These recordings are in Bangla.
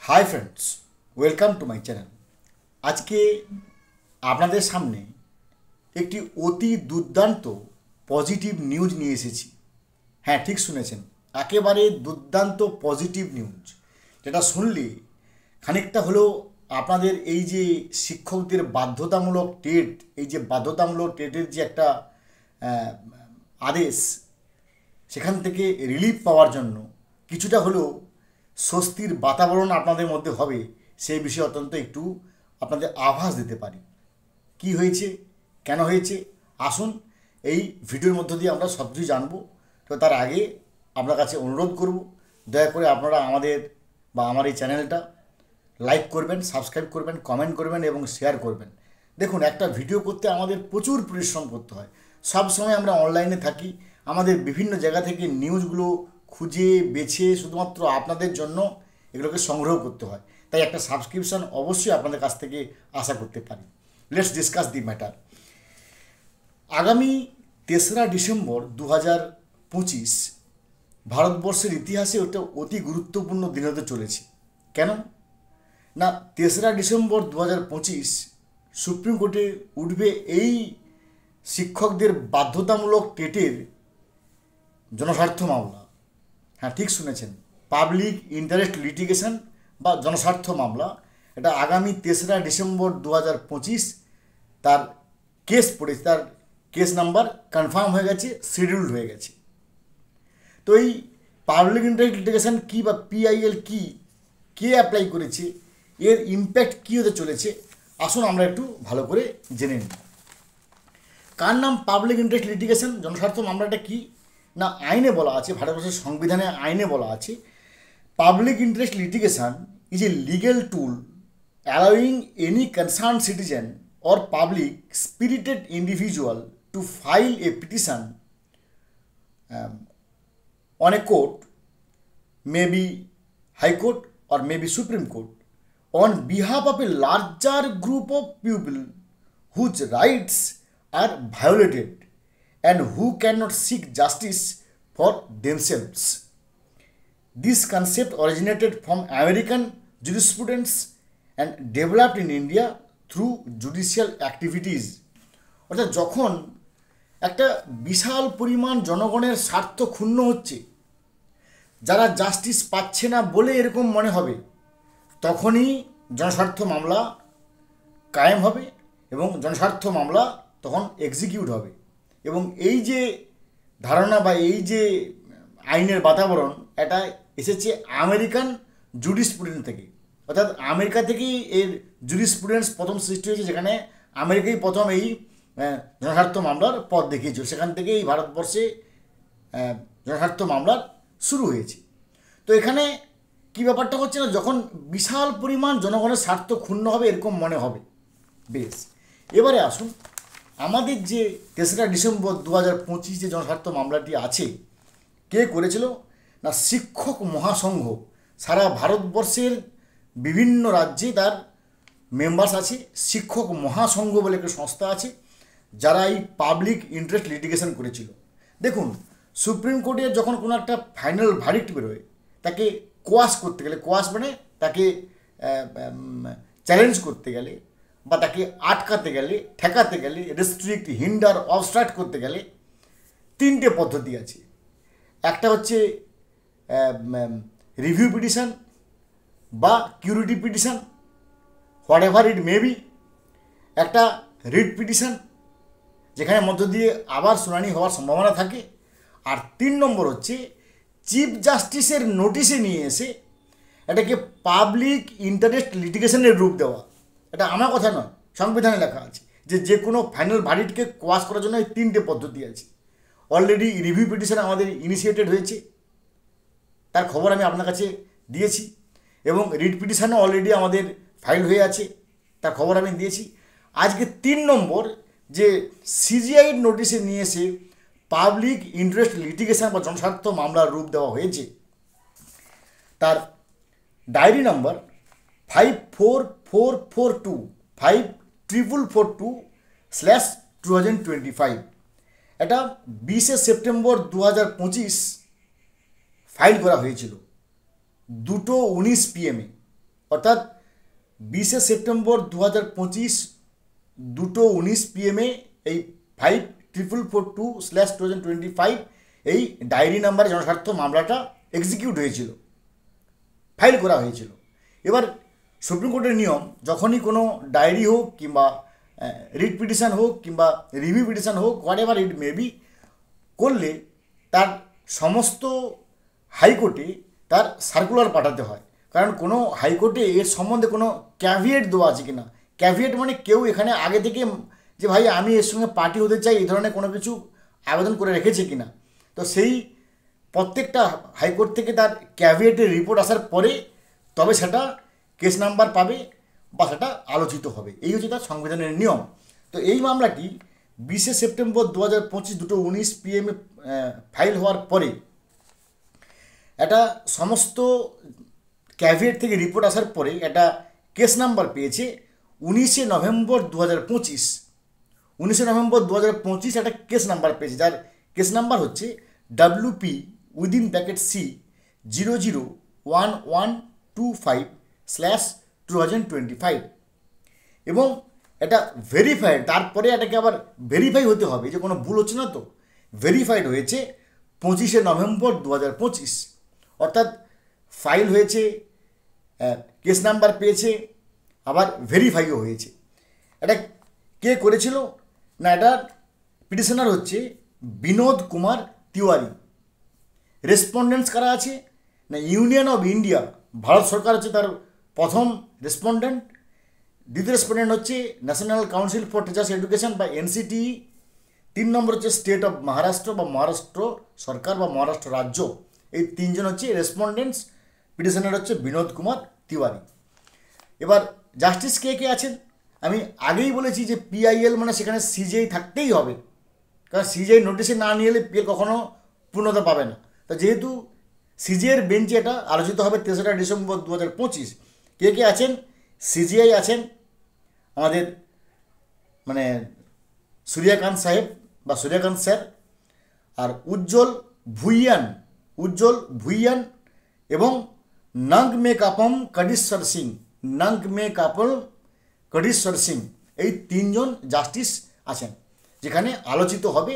Hi friends, welcome to my channel. আজকে আপনাদের সামনে একটি অতি দুর্দান্ত পজিটিভ নিউজ নিয়ে এসেছি। হ্যাঁ, ঠিক শুনেছেন, একেবারে দুর্দান্ত পজিটিভ নিউজ, যেটা শুনলে খানিকটা হলেও আপনাদের এই যে শিক্ষকদের বাধ্যতামূলক টেট, এই যে বাধ্যতামূলক টেটের যে একটা আদেশ, সেখান থেকে রিলিফ পাওয়ার জন্য কিছুটা হলেও স্বস্তির বাতাবরণ আপনাদের মধ্যে হবে, সেই বিষয়ে অত্যন্ত একটু আপনাদের আভাস দিতে পারি। কি হয়েছে, কেন হয়েছে, আসুন এই ভিডিওর মধ্য দিয়ে আমরা সব কিছু জানবো। তো তার আগে আপনার কাছে অনুরোধ করব, দয়া করে আপনারা আমাদের বা আমার এই চ্যানেলটা লাইক করবেন, সাবস্ক্রাইব করবেন, কমেন্ট করবেন এবং শেয়ার করবেন। দেখুন, একটা ভিডিও করতে আমাদের প্রচুর পরিশ্রম করতে হয়। সব সময় আমরা অনলাইনে থাকি, আমাদের বিভিন্ন জায়গা থেকে নিউজগুলো খুঁজে বেছে শুধুমাত্র আপনাদের জন্য এগুলোকে সংগ্রহ করতে হয়। তাই একটা সাবস্ক্রিপশন অবশ্যই আপনাদের কাছ থেকে আশা করতে পারি। Let's discuss the matter. আগামী 3রা ডিসেম্বর 2025 ভারতবর্ষের ইতিহাসে ওটা অতি গুরুত্বপূর্ণ দিন হতে চলেছে। কেন না, 3রা ডিসেম্বর 2025 সুপ্রিম কোর্টে উঠবে এই শিক্ষকদের বাধ্যতামূলক টেটের জনস্বার্থ মামলা। হ্যাঁ, ঠিক শুনেছেন, পাবলিক ইন্টারেস্ট লিটিগেশন বা জনস্বার্থ মামলা। এটা আগামী 3রা ডিসেম্বর 2025 তার কেস পড়েছে, তার কেস নাম্বার কনফার্ম হয়ে গেছে, শিডিউল্ড হয়ে গেছে। তো এই পাবলিক ইন্টারেস্ট লিটিগেশন কী বা পিআইএল কী, কে অ্যাপ্লাই করেছে, এর ইম্প্যাক্ট কী হতে চলেছে, আসুন আমরা একটু ভালো করে জেনে নিই। কার নাম পাবলিক ইন্টারেস্ট লিটিগেশন, জনস্বার্থ মামলাটা কী না, আইনে বলা আছে, ভারতবর্ষের সংবিধানে আইনে বলা আছে, public interest litigation is a legal tool allowing any concern citizen or public spirited individual to file a petition on a court, maybe High Court or maybe Supreme Court, on behalf of a larger group of people whose rights are violated and who cannot seek justice for themselves. This concept originated from American jurisprudence and developed in India through judicial activities. অর্থাৎ যখন একটা বিশাল পরিমাণ জনগণের স্বার্থ ক্ষুণ্ণ হচ্ছে, যারা জাস্টিস পাচ্ছে না বলে এরকম মনে হবে, তখনই জনস্বার্থ মামলা কায়েম হবে এবং জনস্বার্থ মামলা তখন এক্সিকিউট হবে। এবং এই যে ধারণা বা এই যে আইনের বাতাবরণ, এটা এসেছে আমেরিকান জুডিসপ্রুডেন্স থেকে। অর্থাৎ আমেরিকা থেকেই এর জুরিসপ্রুডেন্স প্রথম সৃষ্টি হয়েছে, যেখানে আমেরিকাই প্রথম এই জনস্বার্থ মামলার পথ দেখিয়েছিল, সেখান থেকে এই ভারতবর্ষে জনস্বার্থ মামলার শুরু হয়েছে। তো এখানে কি ব্যাপারটা হচ্ছে না, যখন বিশাল পরিমাণ জনগণের স্বার্থ ক্ষুণ্ণ হবে এরকম মনে হবে। বেশ, এবারে আসুন, আমাদের যে 3রা ডিসেম্বর 2025 যে জনস্বার্থ মামলাটি আছে, কে করেছিল না, শিক্ষক মহাসংঘ। সারা ভারতবর্ষের বিভিন্ন রাজ্যে তার মেম্বার্স আছে। শিক্ষক মহাসংঘ বলে একটা সংস্থা আছে, যারা এই পাবলিক ইন্টারেস্ট লিটিগেশন করেছিল। দেখুন, সুপ্রিম কোর্টের যখন কোনো একটা ফাইনাল ভার্ডিক্ট বেরোয়, তাকে কোয়াশ করতে গেলে, কোয়াশ মানে তাকে চ্যালেঞ্জ করতে গেলে বা তাকে আটকাতে গেলে, ঠেকাতে গেলে, রেস্ট্রিক্ট, হিন্ডার, অবস্ট্রাক্ট করতে গেলে 3টে পদ্ধতি আছে। একটা হচ্ছে রিভিউ পিটিশন বা curative petition, whatever it may be. একটা রিট পিটিশন, যেখানে মধ্য দিয়ে আবার শুনানি হওয়ার সম্ভাবনা থাকে। আর 3 নম্বর হচ্ছে চিফ জাস্টিসের নোটিশে নিয়ে এসে এটাকে পাবলিক ইন্টারেস্ট লিটিগেশনের রূপ দেওয়া। এটা আমার কথা নয়, সংবিধানে লেখা আছে যে কোনো ফাইনাল ভার্ডিক্টকে কোয়াশ করার জন্য এই 3টে পদ্ধতি আছে। অলরেডি রিভিউ পিটিশন আমাদের ইনিশিয়েটেড হয়েছে, তার খবর আমি আপনার কাছে দিয়েছি, এবং রিট পিটিশনও অলরেডি আমাদের ফাইল হয়ে আছে, তার খবর আমি দিয়েছি। আজকে 3 নম্বর যে সিজিআই নোটিশে নিয়ে এসে পাবলিক ইন্টারেস্ট লিটিগেশন বা জনস্বার্থ মামলার রূপ দেওয়া হয়েছে, তার ডায়েরি নাম্বার 54442 এটা 20শে সেপ্টেম্বর 2025 ফাইল করা হয়েছিল 2:19 PM-এ। অর্থাৎ 20শে সেপ্টেম্বর 2025 2:19 PM এই 5442/2025 এই ডায়েরি নাম্বারে জনস্বার্থ মামলাটা এক্সিকিউট হয়েছিল, ফাইল করা হয়েছিল। এবার সুপ্রিম কোর্টের নিয়ম, যখনই কোনো ডায়েরি হোক কিংবা রিট পিটিশন হোক কিংবা রিভিউ পিটিশন হোক, what ever it may B, করলে তার সমস্ত হাইকোর্টে তার সার্কুলার পাঠাতে হয়। কারণ কোনো হাইকোর্টে এর সম্বন্ধে কোনো ক্যাভিয়েট দেওয়া আছে কিনা, ক্যাভিয়েট মানে কেউ এখানে আগে থেকে যে ভাই আমি এর সঙ্গে পার্টি হতে চাই এই ধরনের কোনো কিছু আবেদন করে রেখেছে কিনা, তো সেই প্রত্যেকটা হাইকোর্ট থেকে তার ক্যাভিয়েটের রিপোর্ট আসার পরে তবে সেটা কেস নাম্বার পাবে বা সেটা আলোচিত হবে। এই হচ্ছে তার সংবিধানের নিয়ম। তো এই মামলাটি 20শে সেপ্টেম্বর 2025 2:19 PM ফাইল হওয়ার পরে এটা সমস্ত ক্যাভিয়েট থেকে রিপোর্ট আসার পরে এটা কেস নাম্বার পেয়েছে 19শে নভেম্বর 2025। 19শে নভেম্বর 2025 একটা কেস নাম্বার পেয়েছে, যার কেস নাম্বার হচ্ছে WP(C 001125/2025 এবং এটা ভেরিফাইড। তারপরে এটাকে আবার ভেরিফাই হতে হবে যে কোনো ভুল হচ্ছে না, তো ভেরিফাইড হয়েছে 25শে নভেম্বর 2025। অর্থাৎ ফাইল হয়েছে, কেস নাম্বার পেয়েছে, আবার ভেরিফাইও হয়েছে। এটা কে করেছিল না, এটা পিটিশনার হচ্ছে বিনোদ কুমার তিওয়ারি। রেসপন্ডেন্টস কারা আছে না, ইউনিয়ন অফ ইন্ডিয়া, ভারত সরকার হচ্ছে তার প্রথম রেসপন্ডেন্ট। দ্বিতীয় রেসপন্ডেন্ট হচ্ছে national council for teachers education বা NCTE। 3 নম্বর হচ্ছে স্টেট অফ মহারাষ্ট্র বা মহারাষ্ট্র সরকার বা মহারাষ্ট্র রাজ্য। এই 3 জন হচ্ছে রেসপন্ডেন্টস। পিটিশনার হচ্ছে বিনোদ কুমার তিওয়ারি। এবার জাস্টিস কে কে আছেন, আমি আগেই বলেছি যে PIL মানে সেখানে CJI থাকতেই হবে, কারণ CJI নোটিশে না নিয়ে এলে PIL কখনো পূর্ণতা পাবে না। তো যেহেতু CJIয়ের বেঞ্চে এটা আলোচিত হবে 3রা ডিসেম্বর 2025। কে কে আছেন, CJI আছেন আমাদের মানে সূর্যকান্ত সাহেব বা সূর্যকান্ত স্যার, আর উজ্জ্বল ভুইয়ান এবং নাগমেকাপম কডিশ্বর সিং, এই 3 জন জাস্টিস আছেন, যেখানে আলোচিত হবে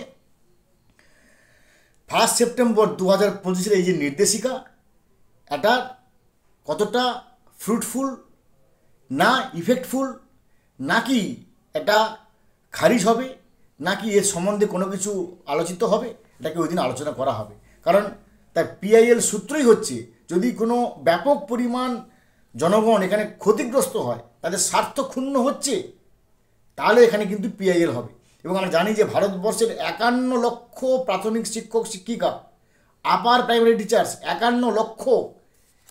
1 সেপ্টেম্বর 2025 এই যে নির্দেশিকা, এটা কতটা ফ্রুটফুল না ইফেক্টফুল, নাকি এটা খারিজ হবে, নাকি এর সম্বন্ধে কোনো কিছু আলোচিত হবে, এটাকে ওই দিন আলোচনা করা হবে। কারণ তার PIL সূত্রই হচ্ছে যদি কোনো ব্যাপক পরিমাণ জনগণ এখানে ক্ষতিগ্রস্ত হয়, তাদের স্বার্থ ক্ষুণ্ণ হচ্ছে, তাহলে এখানে কিন্তু PIL হবে। এবং আমরা জানি যে ভারতবর্ষের 51 লক্ষ প্রাথমিক শিক্ষক শিক্ষিকা, আপার প্রাইমারি টিচার্স 51 লক্ষ,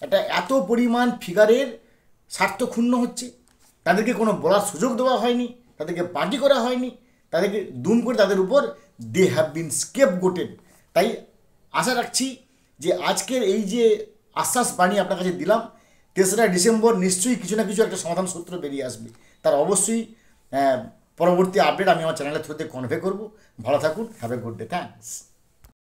এটা এত পরিমাণ ফিগারের স্বার্থ ক্ষুণ্ণ হচ্ছে, তাদেরকে কোনো বলার সুযোগ দেওয়া হয়নি, তাদেরকে পার্টি করা হয়নি, তাদেরকে দুম করে তাদের উপর দে হ্যাভ বিন স্কেপগোটেড। তাই আশা রাখছি যে আজকের এই যে আশ্বাস বাণী আপনার কাছে দিলাম, 3রা ডিসেম্বর নিশ্চয়ই কিছু না কিছু একটা সমাধান সূত্র বেরিয়ে আসবে। তার অবশ্যই পরবর্তী আপডেট আমি আমার চ্যানেলের থ্রুতে কনভে করব। ভালো থাকুন, have a good day, thanks.